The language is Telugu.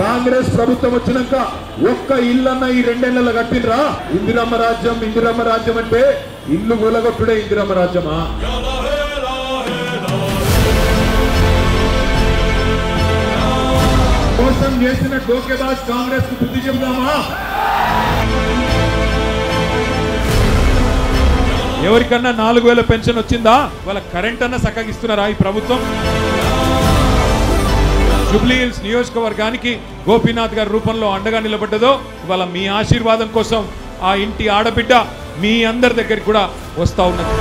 కాంగ్రెస్ ప్రభుత్వం వచ్చినాక ఒక్క ఇల్లన్న ఈ 2 నెలలు కట్టినరా? ఇందిరమ్మ రాజ్యం అంటే ఇల్లు కూలగొట్టుడే ఇందిరమ్మ రాజ్యమా? మోసం చేసిన డోకేబాజ్ కాంగ్రెస్ కు బుద్ధి చెబుదామా? ఎవరికన్నా 4000 పెన్షన్ వచ్చిందా? వాళ్ళ కరెంట్ అన్న సక్కగిస్తున్నారా ఈ ప్రభుత్వం? జూబ్లీ హిల్స్ నియోజకవర్గానికి గోపీనాథ్ గారి రూపంలో అండగా నిలబడ్డదో ఇవాళ మీ ఆశీర్వాదం కోసం ఆ ఇంటి ఆడబిడ్డ మీ అందరి దగ్గరికి కూడా వస్తా ఉన్నది.